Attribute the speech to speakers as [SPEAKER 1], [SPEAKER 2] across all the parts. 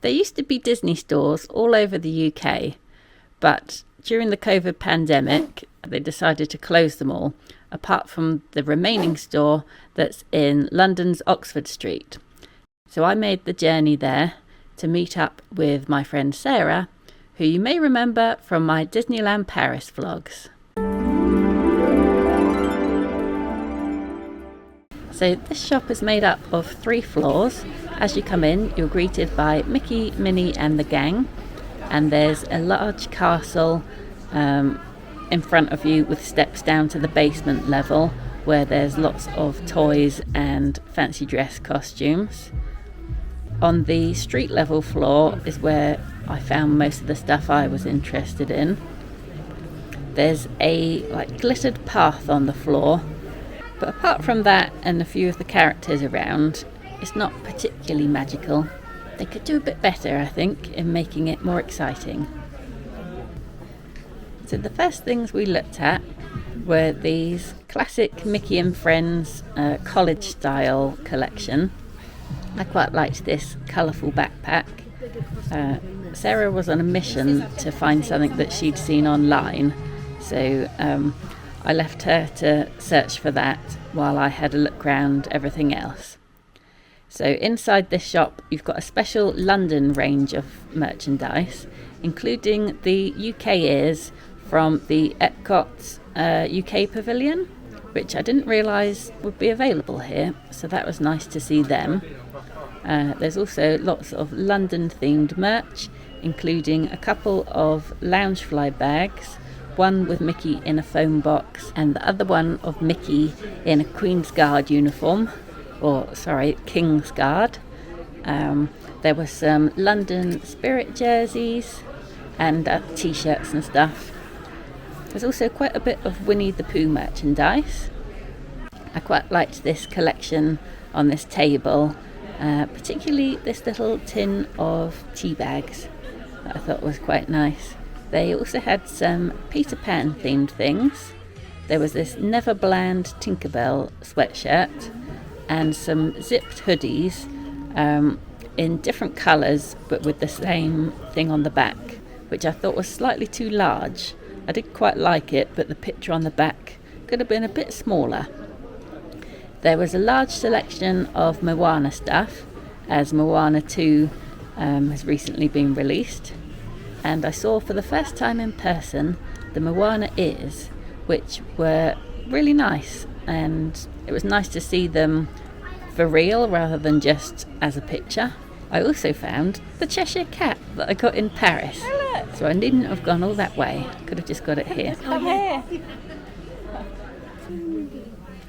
[SPEAKER 1] There used to be Disney stores all over the UK, but during the COVID pandemic, they decided to close them all, apart from the remaining store that's in London's Oxford Street. So I made the journey there to meet up with my friend Sarah, who you may remember from my Disneyland Paris vlogs. So this shop is made up of 3 floors. As you come in, you're greeted by Mickey, Minnie and the gang, and there's a large castle in front of you with steps down to the basement level where there's lots of toys and fancy dress costumes. On the street level floor is where I found most of the stuff I was interested in. There's a glittered path on the floor, but apart from that and a few of the characters around, it's not particularly magical. They could do a bit better, I think, in making it more exciting. So the first things we looked at were these classic Mickey and Friends college style collection. I quite liked this colourful backpack. Sarah was on a mission to find something that she'd seen online, so I left her to search for that while I had a look around everything else. So inside this shop you've got a special London range of merchandise, including the UK ears from the Epcot UK Pavilion, which I didn't realise would be available here, so that was nice to see them. There's also lots of London themed merch, including a couple of Loungefly bags, one with Mickey in a foam box and the other one of Mickey in a Queen's Guard uniform, King's Guard. There were some London Spirit jerseys and t-shirts and stuff. There's also quite a bit of Winnie the Pooh merchandise. I quite liked this collection on this table, particularly this little tin of tea bags that I thought was quite nice. They also had some Peter Pan themed things. There was this Neverland Tinkerbell sweatshirt and some zipped hoodies in different colours but with the same thing on the back, which I thought was slightly too large. I did quite like it, but the picture on the back could have been a bit smaller. There was a large selection of Moana stuff, as Moana 2 has recently been released, and I saw for the first time in person the Moana ears, which were really nice, and it was nice to see them for real rather than just as a picture. I also found the Cheshire Cat that I got in Paris, so I needn't have gone all that way. Could have just got it here.
[SPEAKER 2] Come here.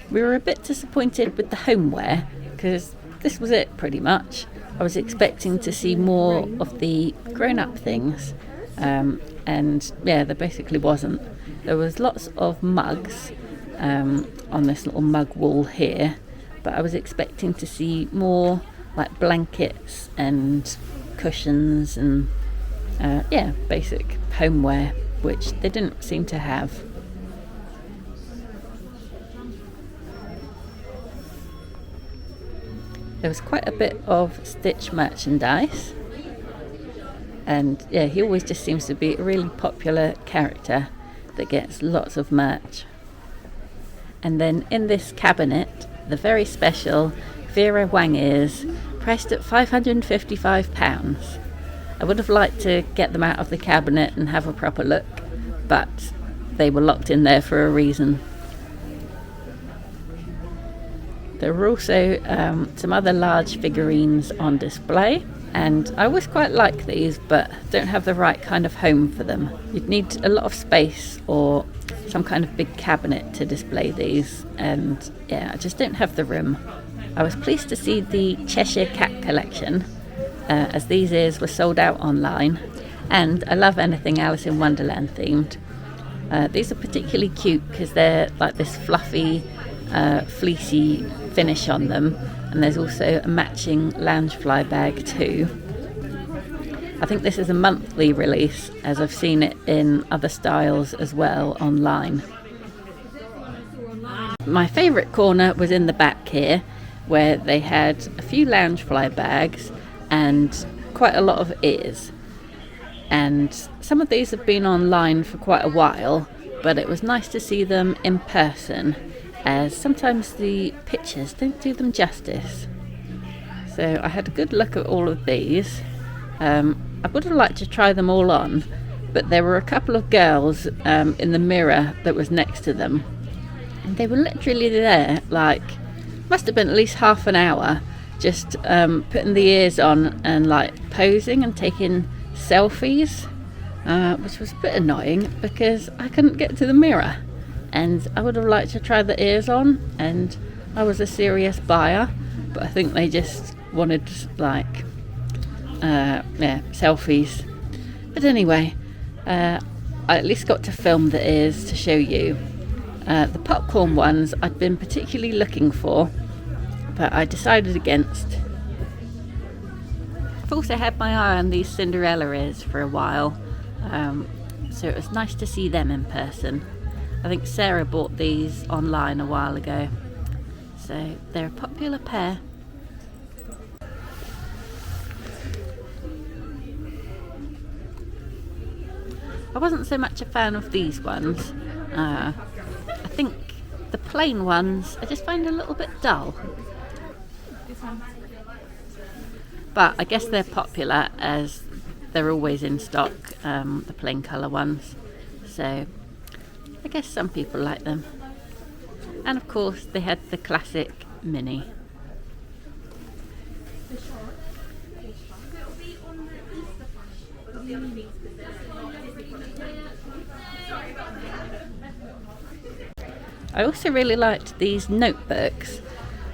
[SPEAKER 1] We were a bit disappointed with the homeware because this was it pretty much. I was expecting to see more of the grown-up things, and there basically wasn't. There was lots of mugs on this little mug wall here, but I was expecting to see more like blankets and cushions and basic homeware, which they didn't seem to have. There was quite a bit of Stitch merchandise, and he always just seems to be a really popular character that gets lots of merch. And then in this cabinet, the very special Vera Wang ears, priced at £555. I would have liked to get them out of the cabinet and have a proper look, but they were locked in there for a reason. There were also some other large figurines on display, and I always quite like these but don't have the right kind of home for them. You'd need a lot of space or some kind of big cabinet to display these, and I just don't have the room. I was pleased to see the Cheshire Cat collection, as these ears were sold out online, and I love anything Alice in Wonderland themed. These are particularly cute because they're like this fluffy, fleecy finish on them, and there's also a matching Loungefly bag too. I think this is a monthly release, as I've seen it in other styles as well online. My favourite corner was in the back here, where they had a few Loungefly bags and quite a lot of ears, and some of these have been online for quite a while, but it was nice to see them in person, as sometimes the pictures don't do them justice. So I had a good look at all of these. I would have liked to try them all on, but there were a couple of girls in the mirror that was next to them, and they were literally there, like, must have been at least half an hour, just putting the ears on and like posing and taking selfies, which was a bit annoying because I couldn't get to the mirror, and I would have liked to try the ears on, and I was a serious buyer, but I think they just wanted like selfies. But anyway, I at least got to film the ears to show you. The popcorn ones I'd been particularly looking for, but I decided against. I've also had my eye on these Cinderella ears for a while, so it was nice to see them in person. I think Sarah bought these online a while ago, so they're a popular pair. I wasn't so much a fan of these ones. I think the plain ones I just find a little bit dull. But I guess they're popular as they're always in stock, the plain colour ones. So I guess some people like them. And of course they had the classic Minnie. I also really liked these notebooks,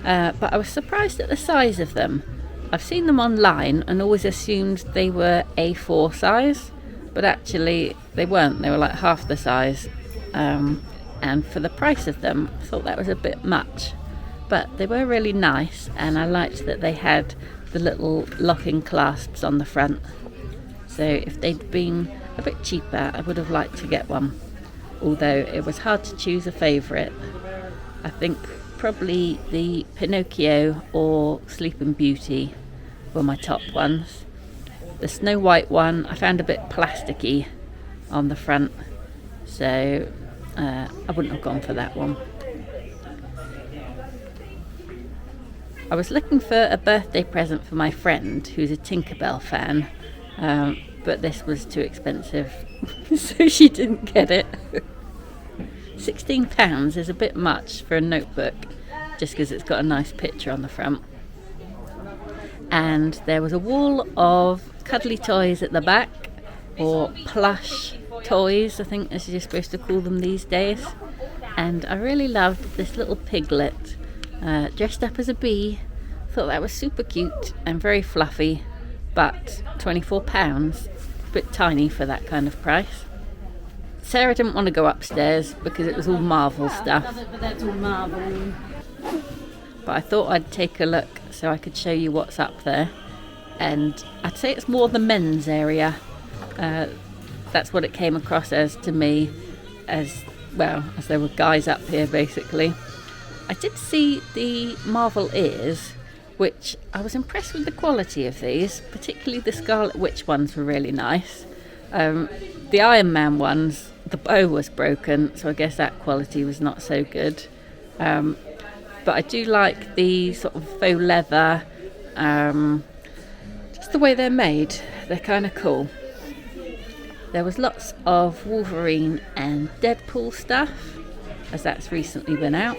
[SPEAKER 1] but I was surprised at the size of them. I've seen them online and always assumed they were A4 size, but actually they weren't. They were like half the size, and for the price of them I thought that was a bit much, but they were really nice, and I liked that they had the little locking clasps on the front. So if they'd been a bit cheaper I would have liked to get one, although it was hard to choose a favourite. I think probably the Pinocchio or Sleeping Beauty were my top ones. The Snow White one I found a bit plasticky on the front, so I wouldn't have gone for that one. I was looking for a birthday present for my friend who's a Tinkerbell fan, but this was too expensive, so she didn't get it. £16 is a bit much for a notebook, just because it's got a nice picture on the front. And there was a wall of cuddly toys at the back, or plush toys I think as you're supposed to call them these days. And I really loved this little piglet dressed up as a bee. Thought that was super cute and very fluffy, but £24, a bit tiny for that kind of price. Sarah didn't want to go upstairs because it was all Marvel stuff. That's all Marvel. But I thought I'd take a look so I could show you what's up there. And I'd say it's more the men's area. That's what it came across as to me, as well, as there were guys up here basically. I did see the Marvel ears, which I was impressed with the quality of these, particularly the Scarlet Witch ones were really nice. The Iron Man ones, the bow was broken, so I guess that quality was not so good. But I do like the sort of faux leather, just the way they're made. They're kind of cool. There was lots of Wolverine and Deadpool stuff, as that's recently been out,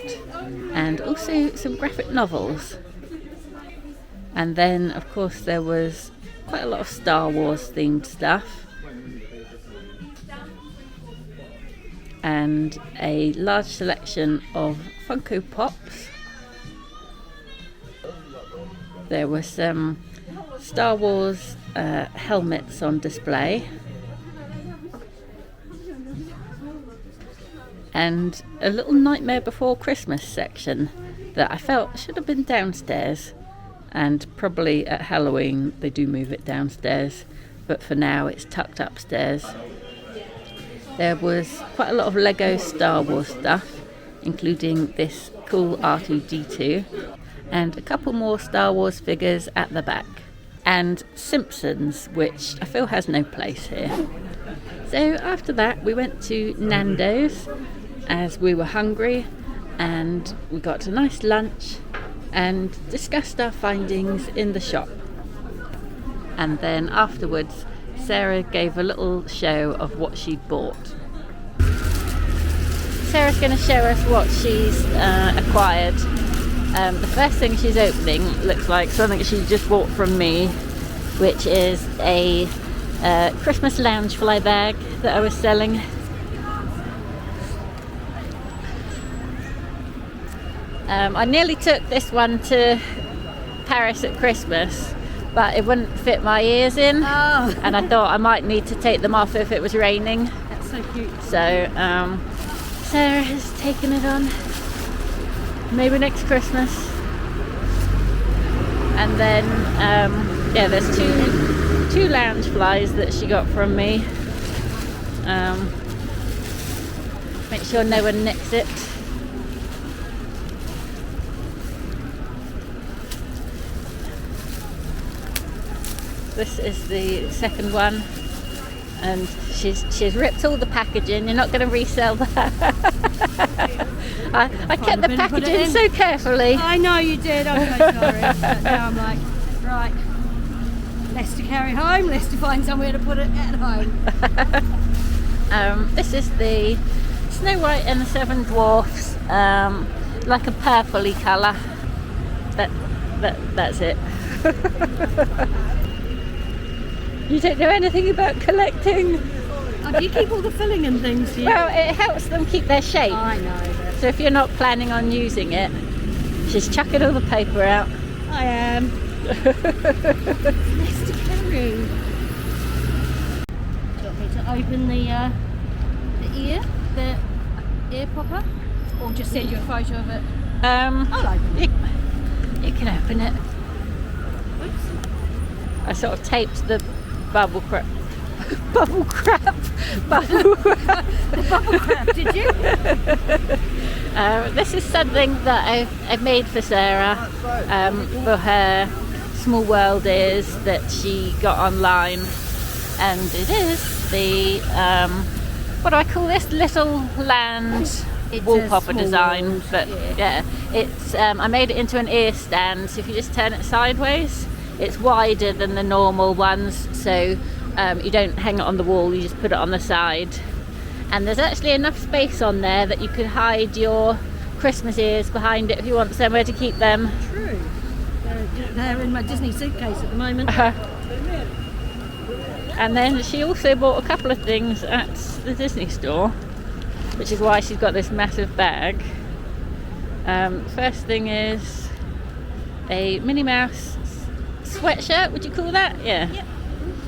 [SPEAKER 1] and also some graphic novels. And then, of course, there was quite a lot of Star Wars themed stuff, and a large selection of Funko Pops. There were some Star Wars helmets on display, and a little Nightmare Before Christmas section that I felt should have been downstairs, and probably at Halloween they do move it downstairs, but for now it's tucked upstairs. There was quite a lot of Lego Star Wars stuff, including this cool R2-D2, and a couple more Star Wars figures at the back. and Simpsons, which I feel has no place here. So after that we went to Nando's as we were hungry, and we got a nice lunch and discussed our findings in the shop. And then afterwards Sarah gave a little show of what she'd bought. Sarah's going to show us what she's acquired. The first thing she's opening looks like something she just bought from me, which is a Christmas lounge fly bag that I was selling. I nearly took this one to Paris at Christmas, but it wouldn't fit my ears in, and I thought I might need to take them off if it was raining.
[SPEAKER 2] That's so cute.
[SPEAKER 1] So Sarah has taken it on. Maybe next Christmas. And then yeah, there's two lounge flies that she got from me. Make sure no one nicks it. This is the second one, and she's ripped all the packaging. You're not going to resell that. I kept the packaging so carefully.
[SPEAKER 2] I know you did, I'm so sorry. But now I'm like, right, less to carry home, less to find somewhere to put it at home.
[SPEAKER 1] This is the Snow White and the Seven Dwarfs, like a purpley colour. That's it. You don't know anything about collecting.
[SPEAKER 2] Oh, do you keep all the filling and things? Do you?
[SPEAKER 1] Well, it helps them keep their shape.
[SPEAKER 2] I know.
[SPEAKER 1] So if you're not planning on using it, just chucking all the paper out.
[SPEAKER 2] I am. Less to carry. Do you want me to open the ear popper, or just send you a photo of it? I'll open it.
[SPEAKER 1] You can open it.
[SPEAKER 2] Oops.
[SPEAKER 1] I sort of taped the bubble crap.
[SPEAKER 2] The bubble crap, did you?
[SPEAKER 1] This is something that I've made for Sarah for her small world ears that she got online, and it is the what do I call this, little land wallpaper design world, but yeah, it's I made it into an ear stand. So if you just turn it sideways, it's wider than the normal ones, so you don't hang it on the wall, you just put it on the side. And there's actually enough space on there that you could hide your Christmas ears behind it if you want somewhere to keep them.
[SPEAKER 2] True. They're in my Disney suitcase at the moment.
[SPEAKER 1] And then she also bought a couple of things at the Disney store, which is why she's got this massive bag. First thing is a Minnie Mouse sweatshirt, would you call that? Yeah.
[SPEAKER 2] Yep.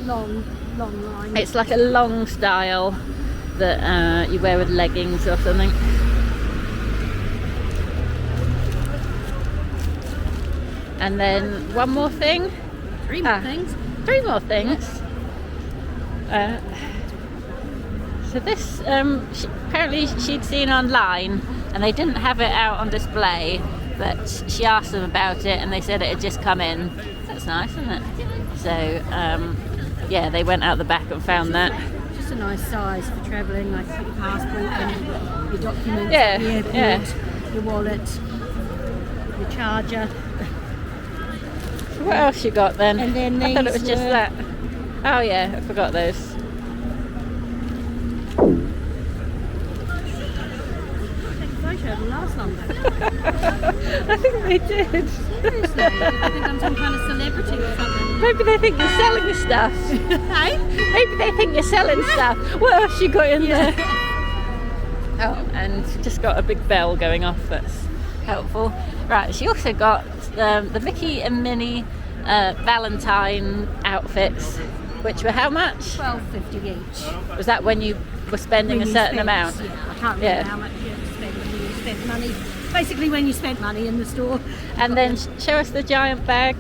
[SPEAKER 2] Long line.
[SPEAKER 1] It's like a long style that you wear with leggings or something. And then one more thing.
[SPEAKER 2] Three more things.
[SPEAKER 1] Three more things. So this, apparently she'd seen online, and they didn't have it out on display, but she asked them about it, and they said it had just come in. That's nice, isn't it? So yeah, they went out the back and found that.
[SPEAKER 2] Just a nice size for travelling, like your passport and your documents,
[SPEAKER 1] Yeah,
[SPEAKER 2] the airport, your wallet, your charger.
[SPEAKER 1] What else you got then?
[SPEAKER 2] And then
[SPEAKER 1] I thought it was
[SPEAKER 2] these
[SPEAKER 1] just
[SPEAKER 2] were-
[SPEAKER 1] that. Oh yeah, I forgot those.
[SPEAKER 2] Take a photo of them last longer.
[SPEAKER 1] I think they did.
[SPEAKER 2] Seriously, I think I'm some kind of celebrity or something.
[SPEAKER 1] Maybe they think you're selling stuff.
[SPEAKER 2] Hey?
[SPEAKER 1] Maybe they think you're selling stuff. What else you got in there? Oh, and she just got a big bell going off. That's helpful. Right, she also got the Mickey and Minnie Valentine outfits, which were how much?
[SPEAKER 2] $12.50 each.
[SPEAKER 1] Was that when you were spending a certain amount?
[SPEAKER 2] Yeah, I can't remember how much you had to spend when you spent money. Basically, when you spent money in the store.
[SPEAKER 1] And then show us the giant bag.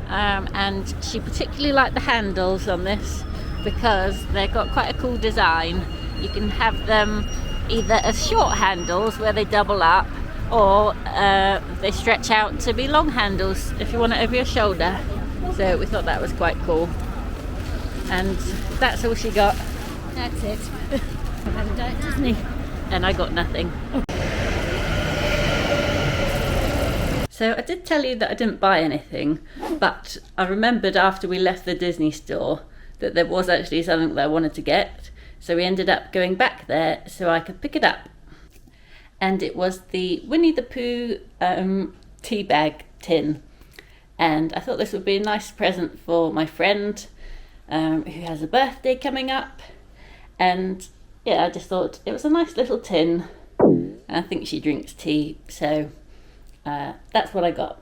[SPEAKER 1] And she particularly liked the handles on this because they've got quite a cool design. You can have them either as short handles where they double up, or they stretch out to be long handles if you want it over your shoulder. So we thought that was quite cool. And that's all she got.
[SPEAKER 2] That's it. I've had a day at Disney.
[SPEAKER 1] And I got nothing. So I did tell you that I didn't buy anything, but I remembered after we left the Disney store that there was actually something that I wanted to get. So we ended up going back there so I could pick it up. And it was the Winnie the Pooh tea bag tin. And I thought this would be a nice present for my friend who has a birthday coming up. And yeah, I just thought it was a nice little tin. And I think she drinks tea, so that's what I got.